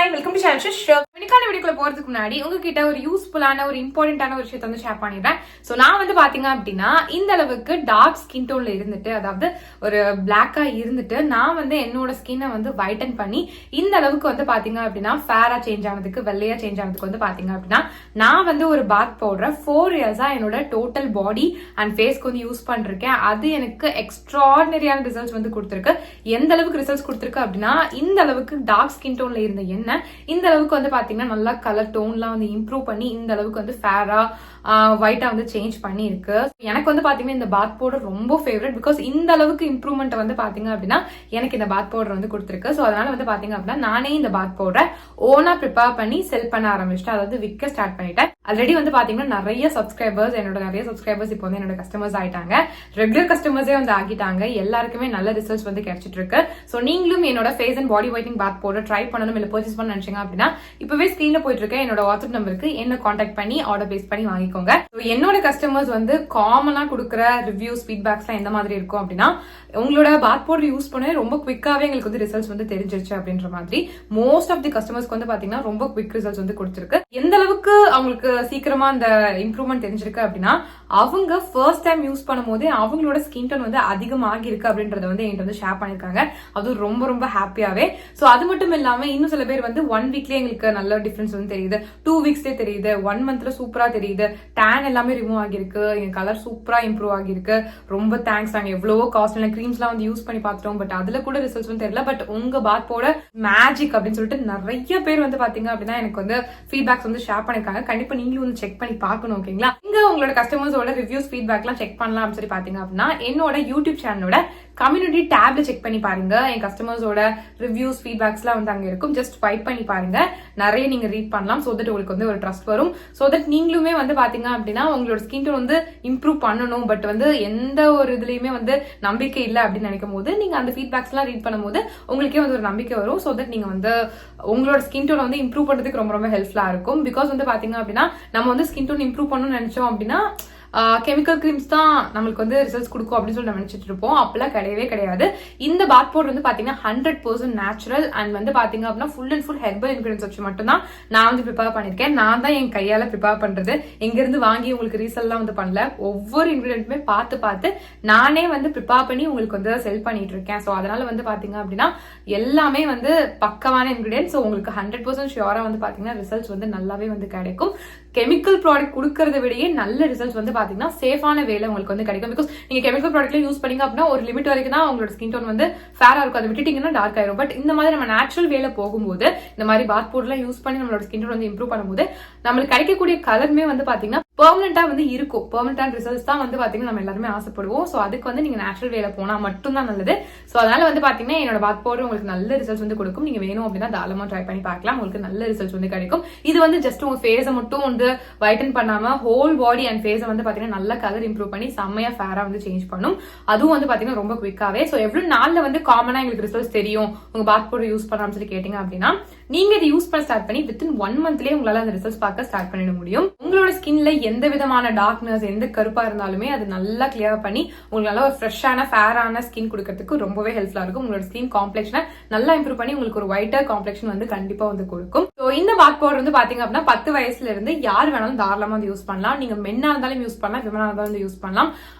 And welcome to channel show. இன்னைக்கான வீடியோக்குள்ள போறதுக்கு முன்னாடி உங்ககிட்ட ஒரு யூஸ்ஃபுல்லான ஒரு இம்பார்ட்டன்டான ஒரு விஷயத்தை வந்து ஷேர் பண்ணிடுறேன். ஸோ நான் வந்து பாத்தீங்க அப்படின்னா இந்த அளவுக்கு டார்க் ஸ்கின் டோன்ல இருந்துட்டு, அதாவது ஒரு பிளாக்கா இருந்துட்டு நான் வந்து என்னோட ஸ்கின்னை வந்து வைட்டன் பண்ணி இந்த அளவுக்கு வந்து பாத்தீங்க அப்படின்னா ஃபேரா சேஞ்ச் ஆனதுக்கு, வெள்ளையா சேஞ்ச் ஆனதுக்கு வந்து பாத்தீங்க அப்படின்னா நான் வந்து ஒரு பாத் பவுடரை 4 இயர்ஸா என்னோட டோட்டல் பாடி அண்ட் ஃபேஸ்க்கு வந்து யூஸ் பண்ணிருக்கேன். அது எனக்கு எக்ஸ்ட்ராடினரியான ரிசல்ட்ஸ் வந்து கொடுத்துருக்கு. எந்த அளவுக்கு ரிசல்ட்ஸ் கொடுத்துருக்கு அப்படின்னா, இந்த அளவுக்கு டார்க் ஸ்கின் டோன்ல இருந்த எண்ணெய் இந்த அளவுக்கு வந்து பாத்தீங்கன்னா நல்லா கலர் டோன்லாம் வந்து இம்ப்ரூவ் பண்ணி இந்த அளவுக்கு வந்து ஃபேரா ஒயிட்டா வந்து சேஞ்ச் பண்ணி இருக்கு. எனக்கு வந்து பாத்தீங்கன்னா இந்த பாத் பவுடர் ரொம்ப ஃபேவரட். பிகாஸ் இந்த அளவுக்கு இம்ப்ரூவ்மெண்ட் வந்து பாத்தீங்க அப்படின்னா எனக்கு இந்த பாத் பவுடர் வந்து கொடுத்துருக்கு. ஸோ அதனால வந்து பாத்தீங்க அப்படின்னா நானே இந்த பாத் பவுடரை ஓனா ப்ரிப்பேர் பண்ணி செல் பண்ண ஆரம்பிச்சிட்டேன், அதாவது விற்க ஸ்டார்ட் பண்ணிட்டேன். ஆல்ரெடி வந்து பாத்தீங்கன்னா நிறைய சப்ஸ்கிரைபர்ஸ் இப்போ வந்து என்னோட கஸ்டமர்ஸ் ஆயிட்டாங்க, ரெகுலர் கஸ்டமர்ஸே வந்து ஆகிட்டாங்க. எல்லாருக்குமே நல்ல ரிசல்ட்ஸ் வந்து கிடைச்சிட்டு இருக்கு. ஸோ நீங்களும் என்னோட face and body whitening bath powder try பண்ணணும் இல்ல பர்ச்சேஸ் பண்ண நினைச்சீங்க அப்படின்னா இப்பவே ஸ்கிரீன்ல போயிட்டு இருக்க என்னோட வாட்ஸ்அப் நம்பருக்கு என்ன கான்டாக்ட் பண்ணி ஆர்டர் பேஸ் பண்ணி வாங்கிக்கோங்க. என்னோட கஸ்டமர்ஸ் வந்து காமனா கொடுக்குற ரிவ்யூஸ் ஃபீட்பேக்ஸ் எந்த மாதிரி இருக்கும் அப்படின்னா, உங்களோட பாத் பவுடர் யூஸ் பண்ண ரொம்ப குவிக்காவே எங்களுக்கு வந்து ரிசல்ட்ஸ் வந்து தெரிஞ்சிருச்சு அப்படின்ற மாதிரி. மோஸ்ட் ஆஃப் தி கஸ்டமர்ஸ்க்கு வந்து பாத்தீங்கன்னா ரொம்ப குவிக் ரிசல்ட்ஸ் வந்து கொடுத்துருக்கு. எந்த அளவுக்கு அவங்களுக்கு சீக்கிரமா அந்த இம்ப்ரூவ்மெண்ட் தெரிஞ்சிருக்கு அப்படின்னா, அவங்க ஃபர்ஸ்ட் டைம் யூஸ் பண்ணும் போதே அவங்களோட ஸ்கின் டோன் வந்து அதிகமாகி இருக்கு அப்படின்றத வந்து என்கிட்ட வந்து ஷேர் பண்ணிருக்காங்க. அது ரொம்ப ரொம்ப ஹாப்பியாவே. சோ அது மட்டும் இல்லாம இன்னும் சில பேர் வந்து 1 வீக்லயே எங்களுக்கு நல்ல டிஃபரன்ஸ் வந்து தெரியுது, 2 வீக்ஸ்லயே தெரியுது, 1 மந்த்ல சூப்பரா தெரியுது, டேன் எல்லாமே ரிமூவ் ஆகிருக்கு, என் கலர் சூப்பரா இம்ப்ரூவ் ஆகிருக்கு, ரொம்ப தேங்க்ஸ். நாங்க எவ்வளவோ காஸ்ட்லியான கிரீம்ஸ் எல்லாம் வந்து யூஸ் பண்ணி பார்த்துட்டோம், பட் அதுல கூட ரிசல்ட்ஸ் வந்து தெரியல. பட் உங்க பாத் போட மேஜிக் அப்படின்னு சொல்லிட்டு நிறைய பேர் வந்து பாத்தீங்க அப்படின்னா எனக்கு வந்து ஃபீட்பேக்ஸ் வந்து ஷேர் பண்ணிருக்காங்க. கண்டிப்பா நீங்களும் வந்து செக் பண்ணி பார்க்கணும். ஓகேங்களா? இங்க உங்களோட கஸ்டமர்ஸோட ரிவ்யூஸ் ஃபீட்பேக் எல்லாம் செக் பண்ணலாம் அப்படின்னு சொல்லி பாத்தீங்க அப்படின்னா என்னோட யூடியூப் சேனலோட கம்யூனிட்டி டேப்ல செக் பண்ணி பாருங்க. என் கஸ்டமர்ஸோட ரிவ்யூஸ் ஃபீட்பேக்ஸ் எல்லாம் வந்து அங்க இருக்கும். ஜஸ்ட் ஸ்வைப் பண்ணி பாருங்க, நிறைய நீங்க ரீட் பண்ணலாம். சோ தட் உங்களுக்கு வந்து ஒரு ட்ரஸ்ட் வரும். சோ தட் நீங்களுமே வந்து பாத்தீங்க அப்படின்னா உங்களோட ஸ்கின் டோன் வந்து இம்ப்ரூவ் பண்ணணும், பட் வந்து எந்த ஒரு இதுலயுமே வந்து நம்பிக்கை இல்லை அப்படின்னு நினைக்கும் போது நீங்க அந்த ஃபீட்பேக்ஸ் எல்லாம் ரீட் பண்ணும்போது உங்களுக்கே வந்து ஒரு நம்பிக்கை வரும். சோ தட் நீங்க வந்து உங்களோட ஸ்கின் டோன் வந்து இம்ப்ரூவ் பண்றதுக்கு ரொம்ப ரொம்ப ஹெல்ப்ஃபுல்லா இருக்கும். பிகாஸ் வந்து பாத்தீங்க அப்படின்னா நம்ம வந்து ஸ்கின் டோன் இம்ப்ரூவ் பண்ணணும்னு நினைச்சோம் அப்படின்னா கெமிக்கல் கிரீம்ஸ் தான் நம்மளுக்கு வந்து ரிசல்ட்ஸ் கொடுக்கும் அப்படின்னு சொல்லி நம்ம நினைச்சிட்டு இருப்போம். அப்பெல்லாம் கிடையவே கிடையாது. இந்த பாத் பவுடர் வந்து பாத்தீங்கன்னா 100% நேச்சுரல் அண்ட் வந்து பாத்தீங்க அப்படின்னா full and full herbal ingredients வச்சு மட்டும் தான் நான் வந்து ப்ரிப்பேர் பண்ணிருக்கேன். நான் தான் என் கையால ப்ரிப்பேர் பண்றது, எங்க இருந்து வாங்கி உங்களுக்கு ரீசெல்லாம் வந்து பண்ணல. ஒவ்வொரு இன்கிரியன்ட்டுமே பார்த்து நானே வந்து ப்ரிப்பேர் பண்ணி உங்களுக்கு வந்து செல் பண்ணிட்டு இருக்கேன். ஸோ அதனால வந்து பாத்தீங்க அப்படின்னா எல்லாமே வந்து பக்கமான இன்கிரியன்ஸ். ஸோ உங்களுக்கு 100% ஷியோரா வந்து பாத்தீங்கன்னா ரிசல்ட்ஸ் வந்து நல்லாவே வந்து கிடைக்கும். கெமிக்கல் ப்ராடக்ட் கொடுக்கறத விடையே நல்ல ரிசல்ட்ஸ் வந்து பாத்தீங்கன்னா சேஃபான வேலை உங்களுக்கு வந்து கிடைக்கும். பிகாஸ் நீங்க கெமிக்கல் ப்ராடக்ட்ல யூஸ் பண்ணீங்க அப்படின்னா ஒரு லிமிட் வரைக்கும் தான் உங்களோட ஸ்கின் டோன் வந்து ஃபேரா இருக்கும், அதை விட்டுட்டீங்கன்னா டார்க் ஆயிரும். பட் இந்த மாதிரி நம்ம நேச்சுரல் வேலை போகும்போது இந்த மாதிரி பாத் பவுடர்லாம் யூஸ் பண்ணி நம்மளோட ஸ்கின் டோன் வந்து இம்ப்ரூவ் பண்ணும்போது நம்மளுக்கு கிடைக்கக்கூடிய கலருமே வந்து பாத்தீங்கன்னா பெர்மனண்டா வந்து இருக்கும். பெர்மனன்டான ரிசல்ட்ஸ் தான் வந்து பாத்தீங்கன்னா நம்ம எல்லாருமே ஆசைப்படுவோம். சோ அதுக்கு வந்து நீங்க நேச்சுரல் வேலை போனா மட்டும் தான் நல்லது. சோ அதனால வந்து பாத்தீங்கன்னா என்னோட பாத் பவுடர் உங்களுக்கு நல்ல ரிசல்ட்ஸ் வந்து கொடுக்கும். நீங்க வேணும் அப்படின்னா தாராளமா ட்ரை பண்ணி பார்க்கலாம், உங்களுக்கு நல்ல ரிசல்ட்ஸ் வந்து கிடைக்கும். இது வந்து ஜஸ்ட் உங்க ஃபேஸை மட்டும் வந்து வைட்டன் பண்ணாம ஹோல் பாடி அண்ட் ஃபேஸை வந்து பாத்தீங்கன்னா நல்ல கலர் இம்ப்ரூவ் பண்ணி செம்மையா ஃபேரா வந்து சேஞ்ச் பண்ணும். அதுவும் வந்து பாத்தீங்கன்னா ரொம்ப குவிக்காவே. சோ எவ்வளவு நாள்ல வந்து காமனா எங்களுக்கு ரிசல்ட்ஸ் தெரியும் உங்க பாத் பவுடர் யூஸ் பண்ணாம சொல்லி கேட்டீங்க அப்படின்னா, நீங்க இதை யூஸ் பண்ண ஸ்டார்ட் பண்ணி வித்தின் 1 மந்த்லயே உங்களால அந்த ரிசல்ட்ஸ் பார்க்க ஸ்டார்ட் பண்ணிட முடியும். உங்களோட ஸ்கின்ல எந்த விதமான டார்க்னஸ், எந்த கருப்பா இருந்தாலுமே அது நல்லா கிளியர் பண்ணி உங்களுக்கு நல்ல ஒரு ஃப்ரெஷ்ஷான ஃபேரான ஸ்கின் கொடுக்கறதுக்கு ரொம்பவே ஹெல்ப்ஃபுல்லா இருக்கும். உங்களோட ஸ்கின் காம்ப்ளெக்ஷனை நல்லா இம்ப்ரூவ் பண்ணி உங்களுக்கு ஒரு ஒயிட்டர் காம்ப்ளெக்ஷன் வந்து கண்டிப்பா வந்து கொடுக்கும். ஸோ இந்த பாத் பவுடர் வந்து பாத்தீங்க அப்படின்னா 10 வயசுல இருந்து யார் வேணாலும் தாராளமா வந்து யூஸ் பண்ணலாம். நீங்க மென்னா இருந்தாலும் யூஸ் பண்ணலாம், விமனா இருந்தாலும் வந்து யூஸ் பண்ணலாம்.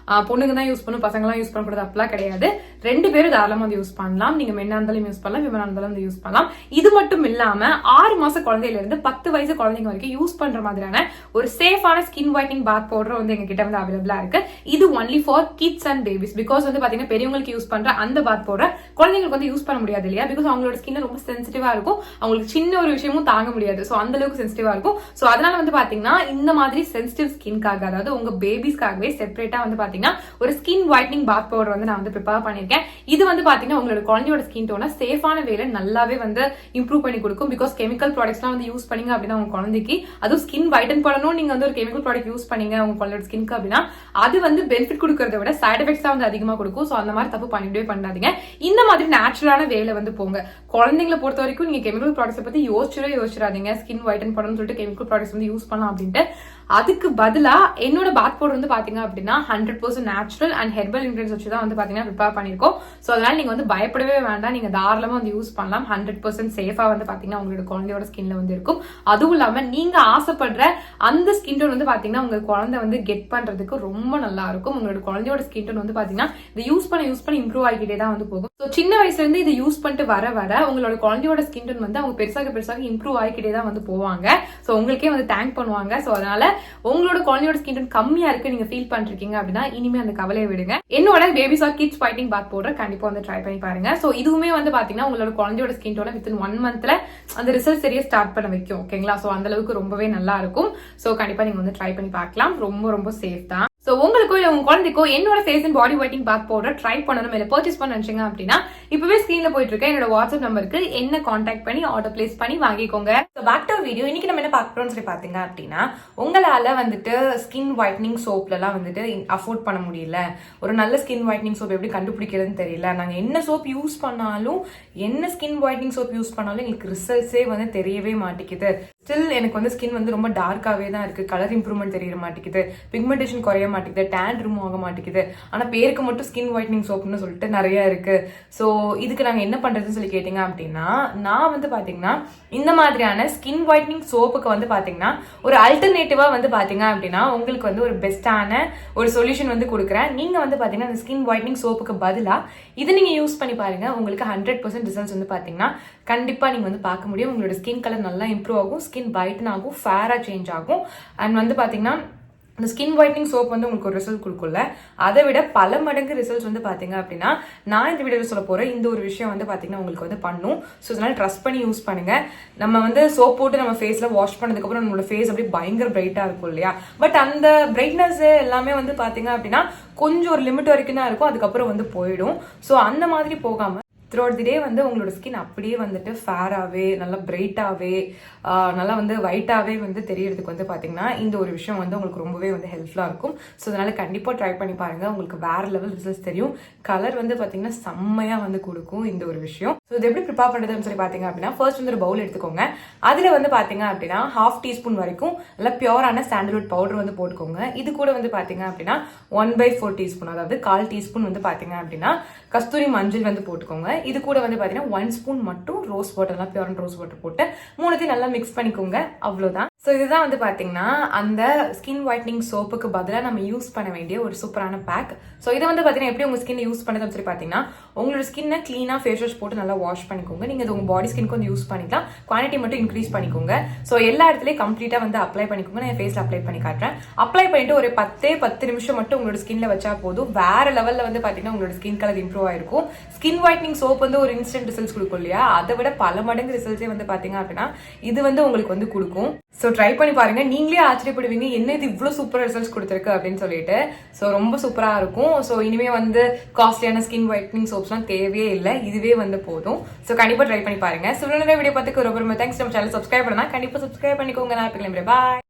பொண்ணுங்க தான் யூஸ் பண்ணும், பசங்க எல்லாம் யூஸ் பண்ணக்கூடாது அப்படிலாம் கிடையாது. 2 பேரும் தாராளமா வந்து யூஸ் பண்ணலாம். நீங்க மென்னா இருந்தாலும் யூஸ் பண்ணலாம், விமனா இருந்தாலும் வந்து யூஸ் பண்ணலாம். இது மட்டும் இல்லாம 6 மாச குழந்தையில இருந்து 10 வயசு குழந்தைங்க வரைக்கும் யூஸ் பண்ற மாதிரியான ஒரு சேஃபான ஸ்கின் ஒயிட்னிங் பாத் பவுடர் வந்து எங்க கிட்ட வந்து அவைலபிளா இருக்கு. இது only for kids and babies. Because வந்து பாத்தீங்கன்னா பெரியவங்களுக்கு யூஸ் பண்ற அந்த பாத் பவுடர் குழந்தைங்களுக்கு வந்து யூஸ் பண்ண முடியாது இல்லையா? பிகாஸ் அவங்களோட ஸ்கின் ரொம்ப சென்சிட்டிவா இருக்கும், அவங்களுக்கு சின்ன ஒரு விஷயமும் தாங்க முடியாது. சோ அந்த அளவுக்கு சென்சிட்டிவா இருக்கும். சோ அதனால வந்து பாத்தீங்கன்னா இந்த மாதிரி சென்சிட்டிவ் ஸ்கின்காக, அதாவது உங்க பேபிஸ்க்காகவே செப்பரேட்டா வந்து பாத்தீங்கன்னா ஒரு ஸ்கின் ஒயிட்னிங் பாத் பவுடர் வந்து நான் வந்து ப்ரிப்பேர் பண்ணிருக்கேன். இது வந்து பாத்தீங்கன்னா உங்களோட குழந்தையோட ஸ்கின் டோனை சேஃபான வேலை நல்லாவே வந்து இம்ப்ரூவ் பண்ணி கொடுக்கும். பிகாஸ் கெமிக்கல் ப்ராடக்ட்ஸ்லாம் வந்து யூஸ் பண்ணீங்க அப்படின்னா உங்க குழந்தைக்கு அதுவும் ஸ்கின் வைட்டன் பண்ணணும் நீங்க வந்து ஒரு கெமிக்கல் ப்ராடக்ட் யூஸ் பண்ணீங்க உங்க குழந்தையோட ஸ்கின்க்கு அப்படின்னா அது வந்து பெனிஃபிட் கொடுக்கறத விட சைட் எஃபெக்ட்ஸ் தான் வந்து அதிகமா கொடுக்கும். ஸோ அந்த மாதிரி தப்பு பண்ணிட்டே பண்ணாதீங்க. இந்த மாதிரி நேச்சுரலான வேலை வந்து போங்க. குழந்தைங்களை பொறுத்த வரைக்கும் நீங்க கெமிக்கல் ப்ராடக்ட்ஸ் பத்தி யோசிச்சிடாதீங்க. ஸ்கின் ஒயிட்டன் பண்ணணும்னு சொல்லிட்டு கெமிக்கல் ப்ராடக்ட்ஸ் வந்து யூஸ் பண்ணலாம் அப்படின்ட்டு. அதுக்கு பதிலா என்னோட பாத் பவுடர் வந்து பாத்தீங்க அப்படின்னா 100% நேச்சுரல் அண்ட் ஹெர்பல் இன்கிரிடியன்ஸ் வச்சு தான் வந்து பாத்தீங்கன்னா ப்ரிப்பேர் பண்ணிருக்கோம். ஸோ அதனால நீங்க வந்து பயப்படவே வேண்டாம். நீங்க தாராளமா வந்து யூஸ் பண்ணலாம். 100% சேஃபா வந்து பாத்தீங்கன்னா உங்களோட குழந்தையோட ஸ்கின்ல வந்து இருக்கும். அதுவும் இல்லாம நீங்க ஆசைப்படுற அந்த ஸ்கின் டோன் வந்து பாத்தீங்கன்னா உங்க குழந்தை வந்து கெட் பண்றதுக்கு ரொம்ப நல்லா இருக்கும். உங்களோட குழந்தையோட ஸ்கின் டோன் வந்து பாத்தீங்கன்னா இதை யூஸ் பண்ண இம்ப்ரூவ் ஆகிட்டே தான் வந்து போகும். ஸோ சின்ன வயசுல இருந்து இதை யூஸ் பண்ணிட்டு வர உங்களோட குழந்தையோட ஸ்கின் டோன் வந்து அவங்க பெருசாக இம்ப்ரூவ் ஆகிட்டே தான் வந்து போவாங்க. ஸோ உங்களுக்கே வந்து தேங்க் பண்ணுவாங்க. ஸோ அதனால உங்களோட குழந்தையோட ஸ்கின் டோன் கம்மியா இருக்கு நீங்க ஃபீல் பண்றீங்க அப்படின்னா இனிமே அந்த கவலையை விடுங்க. என்னோட babies or kids fighting bath powder கண்டிப்பா வந்து ட்ரை பண்ணி பாருங்க. ஸோ இதுவுமே வந்து பாத்தீங்கன்னா உங்களோட குழந்தையோட ஸ்கின் டோனை வித்தின் 1 மந்த்ல அந்த ரிசல்ட் சரியா ஸ்டார்ட் பண்ண வைக்கும். ஓகேங்களா? ஸோ அந்த அளவுக்கு ரொம்பவே நல்லா இருக்கும். ஸோ கண்டிப்பா நீங்க வந்து ட்ரை பண்ணி பார்க்கலாம். ரொம்ப சேஃப் தான். ஸோ உங்களுக்கோ இல்லை உங்க குழந்தைக்கோ என்னோட face and body whitening bath powder try பண்ணணும் இல்லை பர்ச்சேஸ் பண்ண நினைச்சீங்க அப்படின்னா இப்பவே ஸ்கிரீன்ல போயிட்டு இருக்க என்னோட வாட்ஸ்அப் நம்பருக்கு என்ன கான்டாக்ட் பண்ணி ஆர்டர் பிளேஸ் பண்ணி வாங்கிக்கோங்க. So back to video. இன்னைக்கு நம்ம என்ன பார்க்க போறோம்னு சொல்லி பாத்தீங்க அப்படின்னா உங்களால வந்துட்டு ஸ்கின் ஒயிட்னிங் சோப்ல எல்லாம் வந்துட்டு அஃபோர்ட் பண்ண முடியல, ஒரு நல்ல ஸ்கின் ஒயிட்னிங் சோப் எப்படி கண்டுபிடிக்கிறதுன்னு தெரியல, நாங்க என்ன சோப் யூஸ் பண்ணாலும் என்ன ஸ்கின் ஒயிட்னிங் சோப் யூஸ் பண்ணாலும் எங்களுக்கு ரிசல்ட்ஸே வந்து தெரியவே மாட்டேங்குது, ஸ்டில் எனக்கு வந்து ஸ்கின் வந்து ரொம்ப டார்க்காவே தான் இருக்கு, கலர் இம்ப்ரூவ்மெண்ட் தெரிய மாட்டேங்குது, பிக்மெண்டேஷன் குறைய மாட்டேங்குது, டேன் ரிமூவ் ஆக மாட்டேங்குது, ஆனா பேருக்கு மட்டும் ஸ்கின் ஒயிட்னிங் சோப்னு சொல்லிட்டு நிறைய இருக்கு. ஸோ இதுக்கு நாங்க என்ன பண்றதுன்னு சொல்லி கேட்டீங்க அப்படின்னா நான் வந்து பாத்தீங்கன்னா இந்த மாதிரியான ஸ்கின் ஒயிட்னிங் சோப்புக்கு வந்து பாத்தீங்கன்னா ஒரு அல்டர்னேட்டிவா வந்து பாத்தீங்க அப்படின்னா உங்களுக்கு வந்து ஒரு பெஸ்டான ஒரு சொல்யூஷன் வந்து கொடுக்குறேன். நீங்க வந்து பாத்தீங்கன்னா அந்த ஸ்கின் ஒயிட்னிங் சோப்புக்கு பதிலா இதை நீங்க யூஸ் பண்ணி பாருங்க. உங்களுக்கு 100% ரிசல்ட்ஸ் வந்து பாத்தீங்கன்னா கண்டிப்பா நீங்க வந்து பார்க்க முடியும். உங்களோட ஸ்கின் கலர் நல்லா இம்ப்ரூவ் ஆகும், ஸ்கின் பிரைட்டன் ஆகும், ஃபேரா சேஞ்ச் ஆகும். அண்ட் வந்து பாத்தீங்கன்னா இந்த ஸ்கின் ஒயிட்னிங் சோப் வந்து உங்களுக்கு ஒரு ரிசல்ட் கொடுக்கும்ல, அதை விட பல மடங்கு ரிசல்ட்ஸ் வந்து பாத்தீங்க அப்படின்னா நான் இந்த வீடியோவில் சொல்ல போறேன். இந்த ஒரு விஷயம் வந்து பாத்தீங்கன்னா உங்களுக்கு வந்து பண்ணும். ஸோ அதனால ட்ரஸ்ட் பண்ணி யூஸ் பண்ணுங்க. நம்ம வந்து சோப் போட்டு நம்ம ஃபேஸ்ல வாஷ் பண்ணதுக்கு அப்புறம் நம்மளோட ஃபேஸ் அப்படியே பயங்கர பிரைட்டா இருக்கும் இல்லையா? பட் அந்த பிரைட்னஸ் எல்லாமே வந்து பாத்தீங்க அப்படின்னா கொஞ்சம் ஒரு லிமிட் வரைக்கும் தான் இருக்கும், அதுக்கப்புறம் வந்து போயிடும். ஸோ அந்த மாதிரி போகாம த்ரூஅவுட் தி டே வந்து உங்களோட ஸ்கின் அப்படியே வந்துட்டு ஃபேராகவே நல்லா பிரைட்டாகவே நல்லா வந்து ஒயிட்டாகவே வந்து தெரியறதுக்கு வந்து பார்த்தீங்கன்னா இந்த ஒரு விஷயம் வந்து உங்களுக்கு ரொம்பவே வந்து ஹெல்ப்ஃபுல்லாக இருக்கும். ஸோ அதனால கண்டிப்பாக ட்ரை பண்ணி பாருங்க. உங்களுக்கு வேற லெவல் ரிசல்ட்ஸ் தெரியும். கலர் வந்து பார்த்தீங்கன்னா செம்மையாக வந்து கொடுக்கும் இந்த ஒரு விஷயம். ஸோ இது எப்படி ப்ரிப்பேர் பண்ணுறதுன்னு சொல்லி பார்த்தீங்க அப்படின்னா ஃபர்ஸ்ட் வந்து ஒரு பவுல் எடுத்துக்கோங்க. அதில் வந்து பார்த்தீங்க அப்படின்னா 1/2 டீஸ்பூன் வரைக்கும் நல்லா பியூரான சாண்டல்வுட் பவுடர் வந்து போட்டுக்கோங்க. இது கூட வந்து பார்த்தீங்க அப்படின்னா 1/4 டீஸ்பூன் அதாவது 1/4 டீஸ்பூன் வந்து பார்த்தீங்க அப்படின்னா கஸ்தூரி மஞ்சள் வந்து போட்டுக்கோங்க. இது கூட வந்து பாத்தீங்கன்னா 1 ஸ்பூன் மட்டும் rose water, pure rose water போட்டு மூணுத்தையும் நல்லா மிக்ஸ் பண்ணிக்கோங்க. அவ்வளவுதான். ஸோ இதுதான் வந்து பாத்தீங்கன்னா அந்த ஸ்கின் ஒயிட்னிங் சோப்புக்கு பதிலாக நம்ம யூஸ் பண்ண வேண்டிய ஒரு சூப்பரான பேக். ஸோ இதை வந்து பாத்தீங்கன்னா எப்படி உங்க ஸ்கின் யூஸ் பண்ணதுன்னு சொல்லி பாத்தீங்கன்னா உங்களோட ஸ்கின்னை கிளீனா ஃபேஸ் வாஷ் போட்டு நல்லா வாஷ் பண்ணிக்கோங்க. நீங்க அது உங்க பாடி ஸ்கின்க்கு வந்து யூஸ் பண்ணிக்கலாம். குவான்டிட்டி மட்டும் இன்க்ரீஸ் பண்ணிக்கோங்க. ஸோ எல்லா இடத்துலயும் கம்ப்ளீட்டா வந்து அப்ளை பண்ணிக்கோங்க. நான் ஃபேஸ்ல அப்ளை பண்ணி காட்டுறேன். அப்ளை பண்ணிட்டு ஒரு 10 நிமிஷம் மட்டும் உங்களோட ஸ்கின்ல வச்சா போதும். வேற லெவல்ல வந்து பாத்தீங்கன்னா உங்களோட ஸ்கின் கலர் இம்ப்ரூவ் ஆயிருக்கும். ஸ்கின் ஒயிட்னிங் சோப் வந்து ஒரு இன்ஸ்டன்ட் ரிசல்ட்ஸ் கொடுக்கும் இல்லையா? அதை விட பல மடங்கு ரிசல்ட்ஸே வந்து பாத்தீங்க அப்படின்னா இது வந்து உங்களுக்கு வந்து கொடுக்கும். ஸோ ட்ரை பண்ணி பாருங்க. நீங்களே ஆச்சரியப்படுவீங்க என்ன இது இவ்வளவு சூப்பர் ரிசல்ட்ஸ் கொடுத்துருக்கு அப்படின்னு சொல்லிட்டு. ஸோ ரொம்ப சூப்பரா இருக்கும். ஸோ இனிமே வந்து காஸ்ட்லியான ஸ்கின் ஒயிட்னிங் சோப்ஸ்லாம் தேவையே இல்லை, இதுவே வந்து போதும். ஸோ கண்டிப்பா ட்ரை பண்ணி பாருங்க. ஸோ வீடியோ பார்த்துக்கு ரொம்ப தேங்க்ஸ். நம்ம சேனல் சப்ஸ்கிரைப் பண்ணா கண்டிப்பா சப்ஸ்கிரைப் பண்ணிக்கோங்க. நான் பாய்.